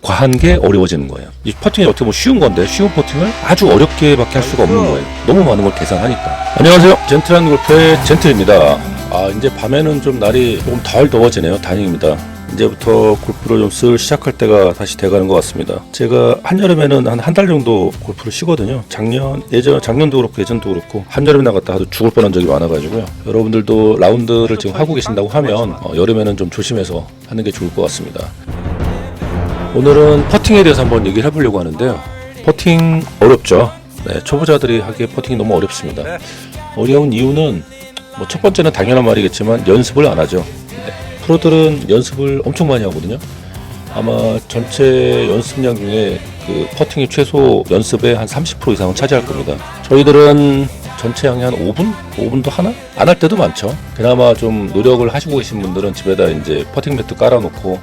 과한 게 어려워지는 거예요. 이 퍼팅이 어떻게 보면 쉬운 건데 쉬운 퍼팅을 아주 어렵게밖에 할 수가 없는 거예요. 너무 많은 걸 계산하니까. 안녕하세요. 젠틀한 골프의 젠틀입니다. 이제 밤에는 좀 날이 조금 덜 더워지네요. 다행입니다. 이제부터 골프를 좀 슬 시작할 때가 다시 돼가는 것 같습니다. 제가 한여름에는 한 달 정도 골프를 쉬거든요. 작년도 그렇고 예전도 그렇고 한여름에 나갔다 하도 죽을 뻔한 적이 많아가지고요. 여러분들도 라운드를 지금 하고 계신다고 하면 여름에는 좀 조심해서 하는 게 좋을 것 같습니다. 오늘은 퍼팅에 대해서 한번 얘기를 해보려고 하는데요. 퍼팅 어렵죠. 네, 초보자들이 하기에 퍼팅이 너무 어렵습니다. 어려운 이유는 첫 번째는 당연한 말이겠지만 연습을 안 하죠. 프로들은 연습을 엄청 많이 하거든요. 아마 전체 연습량 중에 그 퍼팅이 최소 연습의 한 30% 이상은 차지할 겁니다. 저희들은 전체 양이 한 5분? 5분도 하나? 안 할 때도 많죠. 그나마 좀 노력을 하시고 계신 분들은 집에다 이제 퍼팅 매트 깔아놓고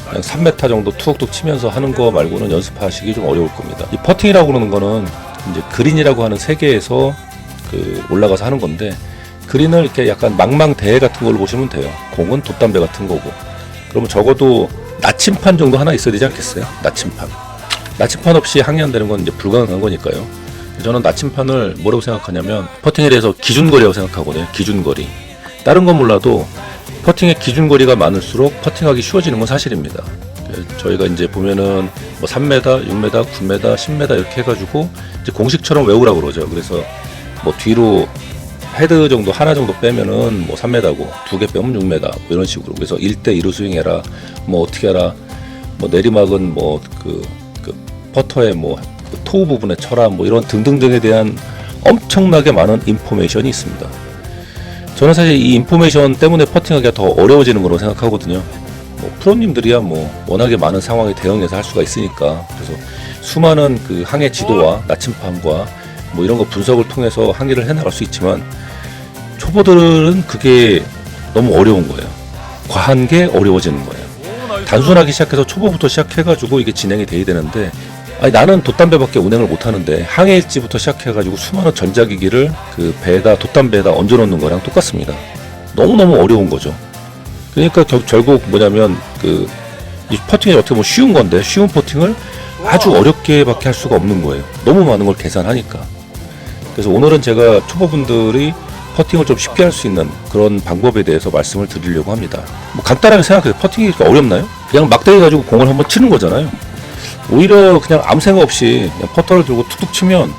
그냥 3m 정도 툭툭 치면서 하는 거 말고는 연습하시기 좀 어려울 겁니다. 이 퍼팅이라고 그러는 거는 이제 그린이라고 하는 세계에서 올라가서 하는 건데, 그린을 이렇게 약간 망망대해 같은 걸로 보시면 돼요. 공은 돛담배 같은 거고. 그러면 적어도 나침판 정도 하나 있어야 되지 않겠어요? 나침판 없이 항해한다는 건 이제 불가능한 거니까요. 저는 나침판을 뭐라고 생각하냐면 퍼팅에 대해서 기준거리라고 생각하거든요. 기준거리. 다른 건 몰라도 퍼팅의 기준거리가 많을수록 퍼팅하기 쉬워지는 건 사실입니다. 저희가 이제 보면은 3m, 6m, 9m, 10m 이렇게 해가지고 이제 공식처럼 외우라고 그러죠. 그래서 뒤로 헤드 정도 하나 정도 빼면은 3m고 2개 빼면 6m 이런 식으로. 그래서 1대1로 스윙해라, 어떻게 해라, 내리막은 그 퍼터의 그 토우 부분에 쳐라, 이런 등등등에 대한 엄청나게 많은 인포메이션이 있습니다. 저는 사실 이 인포메이션 때문에 퍼팅하기가 더 어려워지는 거라고 생각하거든요. 프로님들이야 워낙에 많은 상황에 대응해서 할 수가 있으니까. 그래서 수많은 그 항해 지도와 나침판과 이런 거 분석을 통해서 항해를 해나갈 수 있지만, 초보들은 그게 너무 어려운 거예요. 과한 게 어려워지는 거예요. 단순하게 시작해서 초보부터 시작해가지고 이게 진행이 돼야 되는데, 나는 돛담배밖에 운행을 못하는데 항해일지부터 시작해가지고 수많은 전자기기를 그 배에다, 돛담배에다 얹어놓는 거랑 똑같습니다. 너무너무 어려운 거죠. 그러니까 결국 뭐냐면 이 퍼팅이 어떻게 보면 쉬운 건데 쉬운 퍼팅을 아주 어렵게밖에 할 수가 없는 거예요. 너무 많은 걸 계산하니까. 그래서 오늘은 제가 초보분들이 퍼팅을 좀 쉽게 할 수 있는 그런 방법에 대해서 말씀을 드리려고 합니다. 간단하게 생각해요. 퍼팅이 어렵나요? 그냥 막대기 가지고 공을 한번 치는 거잖아요. 오히려 그냥 아무 생각 없이 그냥 퍼터를 들고 툭툭 치면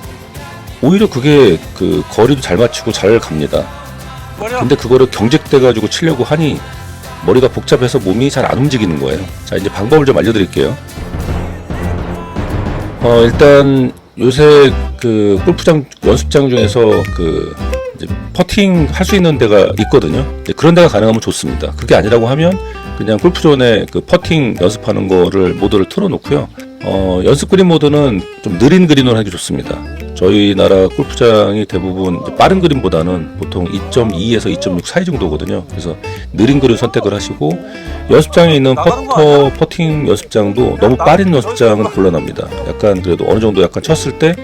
오히려 그게 그 거리도 잘 맞추고 잘 갑니다. 근데 그거를 경직돼 가지고 치려고 하니 머리가 복잡해서 몸이 잘 안 움직이는 거예요. 자, 이제 방법을 좀 알려드릴게요. 일단 요새 그 골프장 연습장 중에서 이제 퍼팅 할 수 있는 데가 있거든요. 그런 데가 가능하면 좋습니다. 그게 아니라고 하면 그냥 골프존에 그 퍼팅 연습하는 거를 모드를 틀어놓고요. 연습 그린 모드는 좀 느린 그린으로 하기 좋습니다. 저희 나라 골프장이 대부분 빠른 그린보다는 보통 2.2에서 2.6 사이 정도거든요. 그래서 느린 그린 선택을 하시고, 연습장에 있는 퍼팅 연습장도 너무 빠른 연습장은 곤란합니다. 약간 그래도 어느 정도 약간 쳤을 때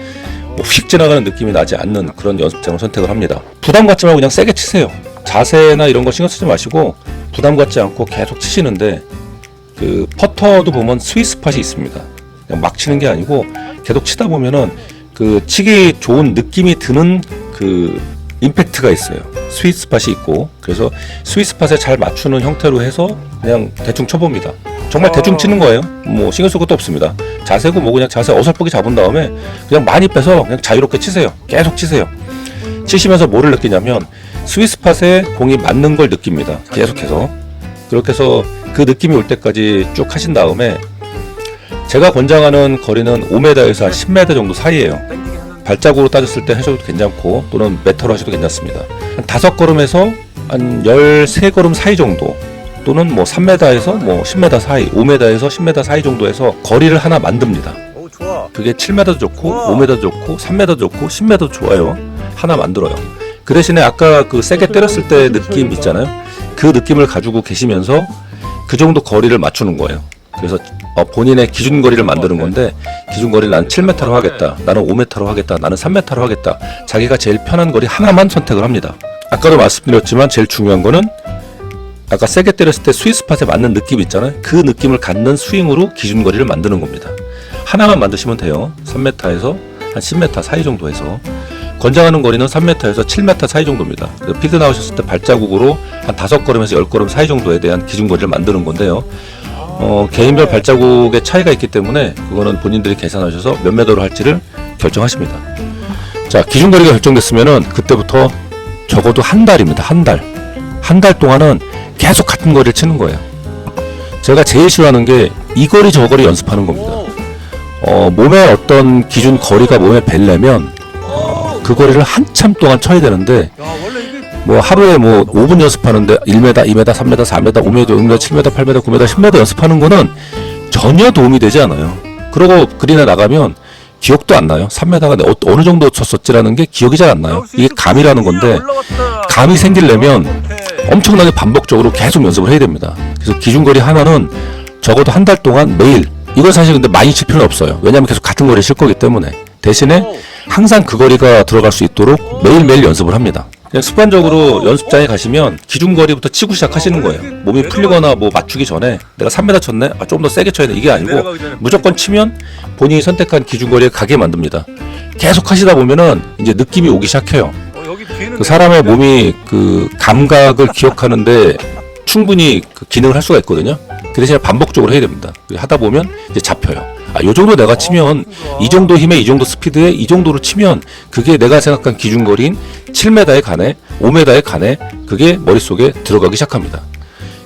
휙 지나가는 느낌이 나지 않는 그런 연습장을 선택을 합니다. 부담 갖지 말고 그냥 세게 치세요. 자세나 이런 거 신경 쓰지 마시고 부담 갖지 않고 계속 치시는데, 그 퍼터도 보면 스윗 스팟이 있습니다. 그냥 막 치는 게 아니고 계속 치다 보면은 그 치기 좋은 느낌이 드는 그 임팩트가 있어요. 스윗 스팟이 있고, 그래서 스윗 스팟에 잘 맞추는 형태로 해서 그냥 대충 쳐봅니다. 정말 대충 치는 거예요. 신경 쓸 것도 없습니다. 자세고 그냥 자세 어설프게 잡은 다음에 그냥 많이 빼서 그냥 자유롭게 치세요. 계속 치세요. 치시면서 뭐를 느끼냐면 스윗 스팟에 공이 맞는 걸 느낍니다. 계속해서. 그렇게 해서 그 느낌이 올 때까지 쭉 하신 다음에, 제가 권장하는 거리는 5m에서 한 10m 정도 사이에요. 발자국으로 따졌을 때 하셔도 괜찮고, 또는 메터로 하셔도 괜찮습니다. 한 5걸음에서 한 13걸음 사이 정도, 또는 3m에서 10m 사이, 5m에서 10m 사이 정도에서 거리를 하나 만듭니다. 그게 7m도 좋고 5m도 좋고 3m도 좋고 10m도 좋아요. 하나 만들어요. 그 대신에 아까 그 세게 때렸을 때 느낌 있잖아요. 그 느낌을 가지고 계시면서 그 정도 거리를 맞추는 거예요. 그래서 본인의 기준거리를 만드는 건데, 기준거리를 난 7m로 하겠다, 나는 5m로 하겠다, 나는 3m로 하겠다. 자기가 제일 편한 거리 하나만 선택을 합니다. 아까도 말씀드렸지만 제일 중요한 거는 아까 세게 때렸을 때 스윗스팟에 맞는 느낌 있잖아요. 그 느낌을 갖는 스윙으로 기준거리를 만드는 겁니다. 하나만 만드시면 돼요. 3m에서 한 10m 사이 정도에서. 권장하는 거리는 3m에서 7m 사이 정도입니다. 필드 나오셨을 때 발자국으로 한 5걸음에서 10걸음 사이 정도에 대한 기준거리를 만드는 건데요. 개인별 발자국의 차이가 있기 때문에 그거는 본인들이 계산하셔서 몇 메더로 할지를 결정하십니다. 자, 기준거리가 결정됐으면은 그때부터 적어도 한 달입니다. 한 달. 한 달 동안은 계속 같은 거리를 치는 거예요. 제가 제일 싫어하는 게 이 거리 저 거리 연습하는 겁니다. 몸에 어떤 기준 거리가 몸에 벨려면 그 거리를 한참 동안 쳐야 되는데 뭐 하루에 뭐 5분 연습하는데 1m, 2m, 3m, 4m, 5m, 6m, 7m, 8m, 9m, 10m 연습하는 거는 전혀 도움이 되지 않아요. 그러고 그린에 나가면 기억도 안 나요. 3m가 어느 정도 쳤었지라는 게 기억이 잘 안 나요. 이게 감이라는 건데 감이 생기려면 엄청나게 반복적으로 계속 연습을 해야 됩니다. 그래서 기준거리 하나는 적어도 한 달 동안 매일, 이건 사실 근데 많이 칠 필요는 없어요. 왜냐하면 계속 같은 거리를 칠 거기 때문에. 대신에 항상 그 거리가 들어갈 수 있도록 매일매일 연습을 합니다. 그냥 습관적으로 연습장에 가시면 기준거리부터 치고 시작하시는 거예요. 몸이 풀리거나 뭐 맞추기 전에 내가 3m 쳤네? 조금 더 세게 쳐야 돼. 이게 아니고 무조건 치면 본인이 선택한 기준거리에 가게 만듭니다. 계속 하시다 보면은 이제 느낌이 오기 시작해요. 그 사람의 몸이 그 감각을 기억하는데 충분히 그 기능을 할 수가 있거든요. 그 대신에 반복적으로 해야 됩니다. 하다 보면 이제 잡혀요. 요 정도 내가 치면 이 정도 힘에 이 정도 스피드에 이 정도로 치면 그게 내가 생각한 기준거리인 7m에 가네, 5m에 가네, 그게 머릿속에 들어가기 시작합니다.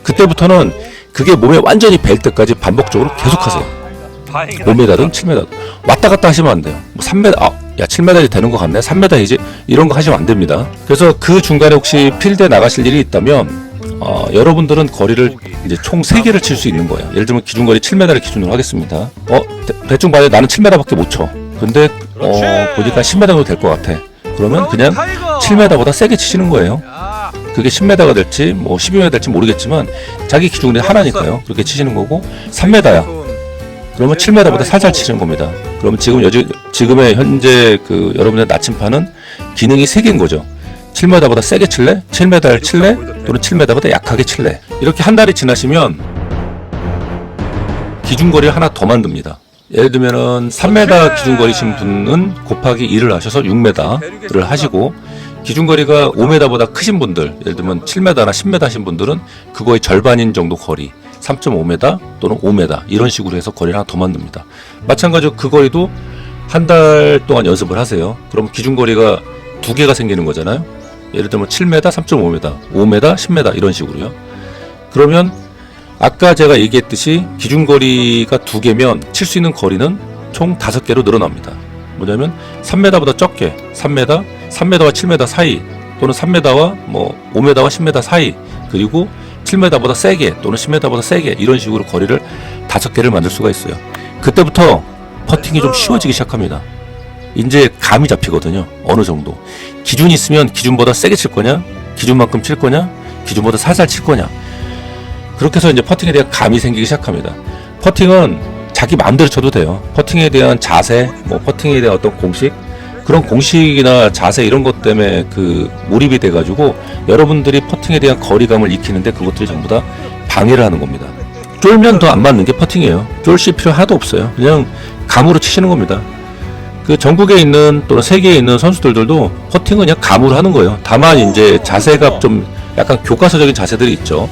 그때부터는 그게 몸에 완전히 벨 때까지 반복적으로 계속하세요. 5m든 7m든 왔다 갔다 하시면 안 돼요. 뭐 3m, 야 7m이 되는 것 같네, 3m이지, 이런 거 하시면 안 됩니다. 그래서 그 중간에 혹시 필드에 나가실 일이 있다면 여러분들은 거리를 이제 총 3개를 칠 수 있는 거예요. 예를 들면 기준거리 7m를 기준으로 하겠습니다. 대충 봐요. 나는 7m밖에 못 쳐. 근데 보니까 10m 정도 될 것 같아. 그러면 그냥 7m보다 세게 치시는 거예요. 그게 10m가 될지 뭐 12m가 될지 모르겠지만 자기 기준거리 하나니까요. 그렇게 치시는 거고, 3m야. 그러면 7m보다 살살 치시는 겁니다. 그러면 지금의 현재 그 여러분의 나침판은 기능이 3개인 거죠. 7m보다 세게 칠래? 7m를 칠래? 또는 7m보다 약하게 칠래? 이렇게 한 달이 지나시면 기준거리를 하나 더 만듭니다. 예를 들면은 3m 기준거리신 분은 곱하기 2를 하셔서 6m를 하시고, 기준거리가 5m보다 크신 분들, 예를 들면 7m나 10m 하신 분들은 그거의 절반인 정도 거리, 3.5m 또는 5m, 이런 식으로 해서 거리를 하나 더 만듭니다. 마찬가지로 그 거리도 한 달 동안 연습을 하세요. 그럼 기준거리가 2개가 생기는 거잖아요. 예를 들면 7m, 3.5m, 5m, 10m 이런 식으로요. 그러면 아까 제가 얘기했듯이 기준거리가 2개면 칠 수 있는 거리는 총 5개로 늘어납니다. 뭐냐면 3m보다 적게 3m, 3m와 7m 사이, 또는 3m와 뭐 5m와 10m 사이, 그리고 7m보다 세게 또는 10m보다 세게, 이런 식으로 거리를 5개를 만들 수가 있어요. 그때부터 퍼팅이 좀 쉬워지기 시작합니다. 이제 감이 잡히거든요. 어느 정도 기준이 있으면 기준보다 세게 칠 거냐, 기준만큼 칠 거냐, 기준보다 살살 칠 거냐, 그렇게 해서 이제 퍼팅에 대한 감이 생기기 시작합니다. 퍼팅은 자기 마음대로 쳐도 돼요. 퍼팅에 대한 자세, 뭐 퍼팅에 대한 어떤 공식, 그런 공식이나 자세 이런 것 때문에 그 몰입이 돼가지고 여러분들이 퍼팅에 대한 거리감을 익히는데 그것들이 전부 다 방해를 하는 겁니다. 쫄면 더 안 맞는 게 퍼팅이에요. 쫄씨 필요 하나도 없어요. 그냥 감으로 치시는 겁니다. 그 전국에 있는 또는 세계에 있는 선수들도 퍼팅은 그냥 감으로 하는 거예요. 다만 이제 자세가 좀 약간 교과서적인 자세들이 있죠.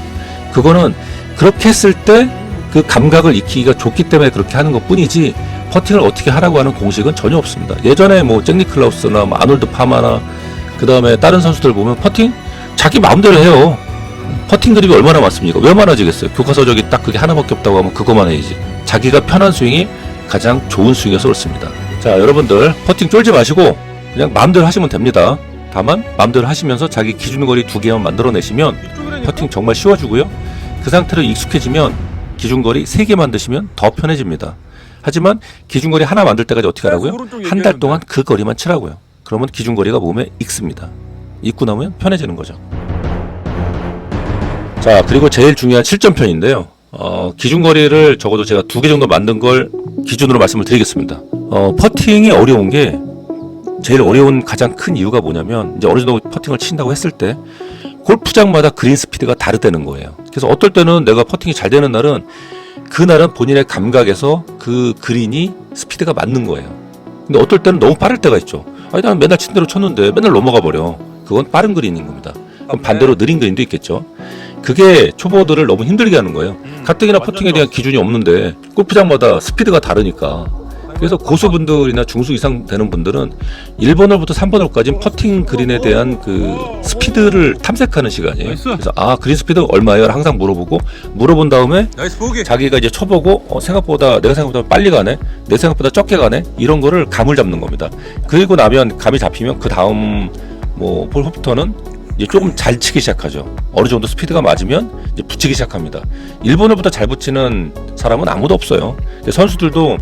그거는 그렇게 했을 때 그 감각을 익히기가 좋기 때문에 그렇게 하는 것 뿐이지, 퍼팅을 어떻게 하라고 하는 공식은 전혀 없습니다. 예전에 뭐 잭 니클라우스나 뭐 아놀드 파마나 그 다음에 다른 선수들 보면 퍼팅 자기 마음대로 해요. 퍼팅 그립이 얼마나 많습니까? 왜 많아지겠어요? 교과서적인 딱 그게 하나밖에 없다고 하면 그거만 해야지. 자기가 편한 스윙이 가장 좋은 스윙이어서 그렇습니다. 자, 여러분들 퍼팅 쫄지 마시고 그냥 마음대로 하시면 됩니다. 다만 마음대로 하시면서 자기 기준거리 2개만 만들어내시면 퍼팅 정말 쉬워지고요. 그 상태로 익숙해지면 기준거리 3개 만드시면 더 편해집니다. 하지만 기준거리 하나 만들 때까지 어떻게 하라고요? 한 달 동안 그 거리만 치라고요. 그러면 기준거리가 몸에 익습니다. 익고 나면 편해지는 거죠. 자, 그리고 제일 중요한 실전편인데요. 기준거리를 적어도 제가 2개 정도 만든 걸 기준으로 말씀을 드리겠습니다. 퍼팅이 어려운 게, 제일 어려운 가장 큰 이유가 뭐냐면, 이제 어느 정도 퍼팅을 친다고 했을 때 골프장마다 그린 스피드가 다르다는 거예요. 그래서 어떨 때는 내가 퍼팅이 잘 되는 날은 그날은 본인의 감각에서 그 그린이 스피드가 맞는 거예요. 근데 어떨 때는 너무 빠를 때가 있죠. 아니 나는 맨날 친 대로 쳤는데 맨날 넘어가 버려. 그건 빠른 그린인 겁니다. 그럼 반대로 느린 그린도 있겠죠. 그게 초보들을 너무 힘들게 하는 거예요. 가뜩이나 퍼팅에 대한 기준이 없는데 골프장마다 스피드가 다르니까. 그래서 고수분들이나 중수 이상 되는 분들은 1번홀부터 3번홀까지 퍼팅 그린에 대한 그 스피드를 탐색하는 시간이에요. 그래서 그린 스피드 얼마예요? 항상 물어본 다음에 자기가 이제 쳐보고 생각보다 내가 생각보다 빨리 가네, 내 생각보다 적게 가네, 이런 거를 감을 잡는 겁니다. 그리고 나면 감이 잡히면 그 다음 뭐 홀부터는 이제 조금 잘 치기 시작하죠. 어느 정도 스피드가 맞으면 이제 붙이기 시작합니다. 1번홀부터 잘 붙이는 사람은 아무도 없어요. 선수들도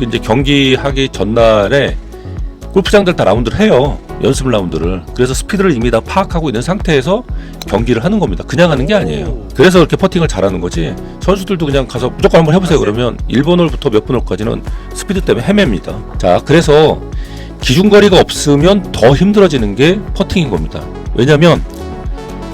이제 경기하기 전날에 골프장들 다 라운드를 해요. 연습 라운드를. 그래서 스피드를 이미 다 파악하고 있는 상태에서 경기를 하는 겁니다. 그냥 하는 게 아니에요. 그래서 이렇게 퍼팅을 잘하는 거지. 선수들도 그냥 가서 무조건 한번 해보세요. 그러면 1번홀부터 몇 번홀까지는 스피드 때문에 헤맵니다. 자, 그래서 기준거리가 없으면 더 힘들어지는 게 퍼팅인 겁니다. 왜냐면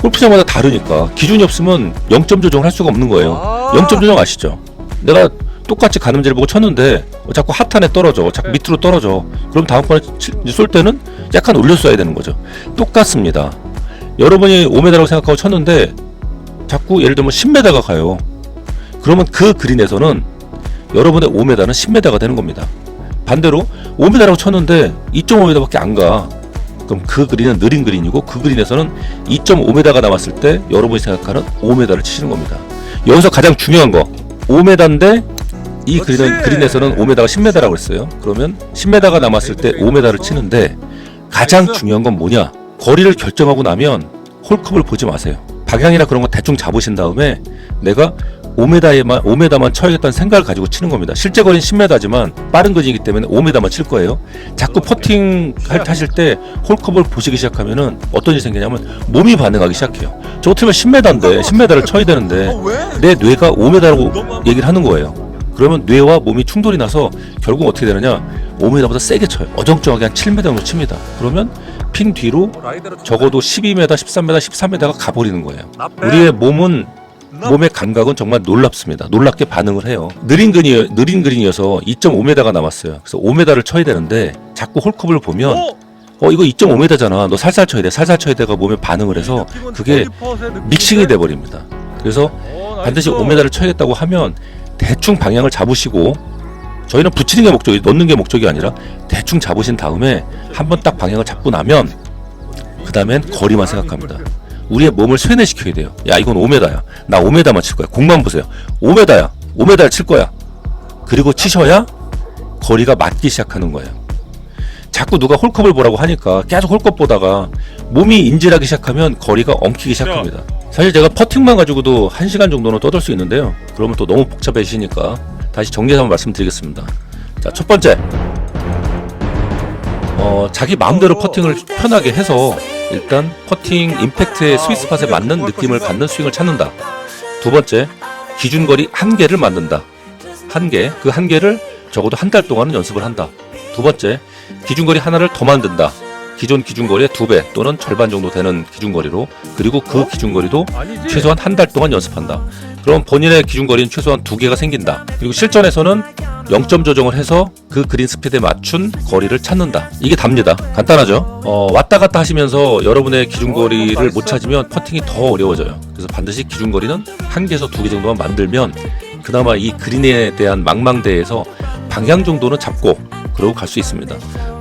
골프장마다 다르니까 기준이 없으면 0점 조정을 할 수가 없는 거예요. 0점 조정 아시죠? 내가 똑같이 가늠제를 보고 쳤는데 자꾸 핫한에 떨어져, 자꾸 밑으로 떨어져. 그럼 다음번에 쏠 때는 약간 올려쏴야 되는 거죠. 똑같습니다. 여러분이 5m라고 생각하고 쳤는데 자꾸 예를 들면 10m가 가요. 그러면 그 그린에서는 여러분의 5m는 10m가 되는 겁니다. 반대로 5m라고 쳤는데 2.5m밖에 안 가. 그럼 그 그린은 느린 그린이고 그 그린에서는 2.5m가 남았을 때 여러분이 생각하는 5m를 치시는 겁니다. 여기서 가장 중요한 거 5m인데 이 그린에서는 5m가 10m라고 했어요. 그러면 10m가 남았을 때 5m를 치는데 가장 중요한 건 뭐냐? 거리를 결정하고 나면 홀컵을 보지 마세요. 방향이나 그런 거 대충 잡으신 다음에 내가 5m만 쳐야겠다는 생각을 가지고 치는 겁니다. 실제 거리는 10m지만 빠른 그린이기 때문에 5m만 칠 거예요. 자꾸 퍼팅 하실 때 홀컵을 보시기 시작하면은 어떤 일이 생기냐면 몸이 반응하기 시작해요. 저 같으면 10m인데 10m를 쳐야 되는데 내 뇌가 5m라고 얘기를 하는 거예요. 그러면 뇌와 몸이 충돌이 나서 결국 어떻게 되느냐, 5m보다 세게 쳐요. 어정쩡하게 한 7m 정도 칩니다. 그러면 핀 뒤로 적어도 12m, 13m, 13m가 가버리는 거예요. 우리의 몸의 감각은 정말 놀랍습니다. 놀랍게 반응을 해요. 느린 그린이어서 2.5m가 남았어요. 그래서 5m를 쳐야 되는데 자꾸 홀컵을 보면 이거 2.5m잖아. 너 살살 쳐야 돼. 살살 쳐야 돼가 몸에 반응을 해서 그게 믹싱이 돼버립니다. 그래서 반드시 5m를 쳐야겠다고 하면 대충 방향을 잡으시고, 저희는 붙이는 게 목적이, 넣는 게 목적이 아니라 대충 잡으신 다음에 한번 딱 방향을 잡고 나면 그 다음엔 거리만 생각합니다. 우리의 몸을 쇠뇌시켜야 돼요. 야, 이건 5m야. 나 5m만 칠 거야. 공만 보세요. 5m야. 5m를 칠 거야. 그리고 치셔야 거리가 맞기 시작하는 거예요. 자꾸 누가 홀컵을 보라고 하니까 계속 홀컵 보다가 몸이 인질하기 시작하면 거리가 엉키기 시작합니다. 사실 제가 퍼팅만 가지고도 1시간 정도는 떠들 수 있는데요. 그러면 또 너무 복잡해지니까 다시 정리해서 한번 말씀드리겠습니다. 자, 첫 번째, 자기 마음대로 퍼팅을 편하게 해서 일단 퍼팅 임팩트의 스위스팟에 맞는 느낌을 갖는 스윙을 찾는다. 두 번째, 기준거리 한 개를 만든다. 한 개, 그 한 개를 적어도 한 달 동안은 연습을 한다. 두 번째, 기준거리 하나를 더 만든다. 기존 기준거리의 2배 또는 절반 정도 되는 기준거리로, 그리고 그 기준거리도 최소한 한 달 동안 연습한다. 그럼 본인의 기준거리는 최소한 2개가 생긴다. 그리고 실전에서는 0점 조정을 해서 그 그린 스피드에 맞춘 거리를 찾는다. 이게 답니다. 간단하죠? 왔다 갔다 하시면서 여러분의 기준거리를 못 찾으면 퍼팅이 더 어려워져요. 그래서 반드시 기준거리는 1개에서 2개 정도만 만들면 그나마 이 그린에 대한 망망대해에서 방향 정도는 잡고 그러고 갈 수 있습니다.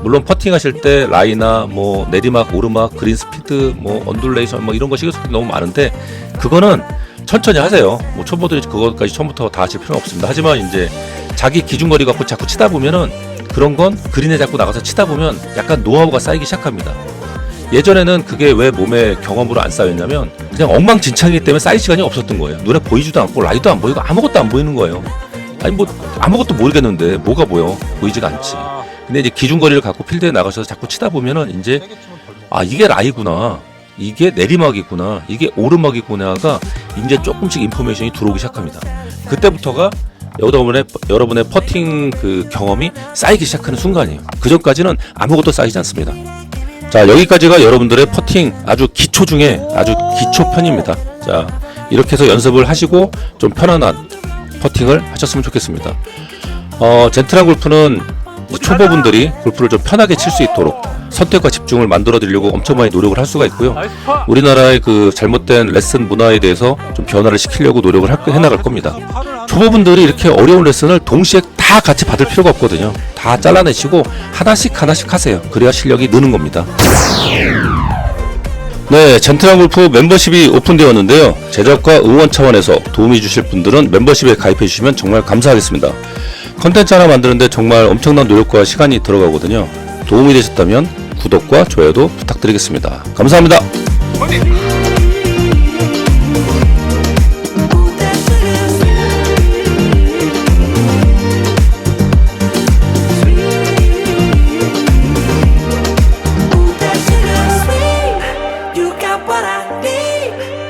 물론 퍼팅 하실 때 라이나 뭐 내리막, 오르막, 그린 스피드, 뭐 언듈레이션 뭐 이런 거 신경 쓸 게 너무 많은데 그거는 천천히 하세요. 뭐 초보들이 그거까지 처음부터 다 하실 필요는 없습니다. 하지만 이제 자기 기준거리 갖고 자꾸 치다 보면은 그런 건 그린에 자꾸 나가서 치다 보면 약간 노하우가 쌓이기 시작합니다. 예전에는 그게 왜 몸에 경험으로 안 쌓였냐면 그냥 엉망진창이기 때문에 쌓일 시간이 없었던 거예요. 눈에 보이지도 않고 라이도 안 보이고 아무것도 안 보이는 거예요. 아니 뭐 아무것도 모르겠는데 뭐가 보여? 보이지가 않지. 근데 이제 기준거리를 갖고 필드에 나가셔서 자꾸 치다 보면은 이제 이게 라이구나, 이게 내리막이구나, 이게 오르막이구나가 이제 조금씩 인포메이션이 들어오기 시작합니다. 그때부터가 여러분의 퍼팅 그 경험이 쌓이기 시작하는 순간이에요. 그 전까지는 아무것도 쌓이지 않습니다. 자, 여기까지가 여러분들의 퍼팅 아주 기초 중에 아주 기초 편입니다. 자, 이렇게 해서 연습을 하시고 좀 편안한 퍼팅을 하셨으면 좋겠습니다. 젠틀한 골프는 초보분들이 골프를 좀 편하게 칠 수 있도록 선택과 집중을 만들어 드리려고 엄청 많이 노력을 할 수가 있고요. 우리나라의 그 잘못된 레슨 문화에 대해서 좀 변화를 시키려고 노력을 해나갈 겁니다. 초보분들이 이렇게 어려운 레슨을 동시에 다 같이 받을 필요가 없거든요. 다 잘라내시고 하나씩 하세요. 그래야 실력이 느는 겁니다. 네, 젠틀한 골프 멤버십이 오픈되었는데요. 제작과 응원 차원에서 도움이 주실 분들은 멤버십에 가입해 주시면 정말 감사하겠습니다. 컨텐츠 하나 만드는데 정말 엄청난 노력과 시간이 들어가거든요. 도움이 되셨다면 구독과 좋아요도 부탁드리겠습니다. 감사합니다.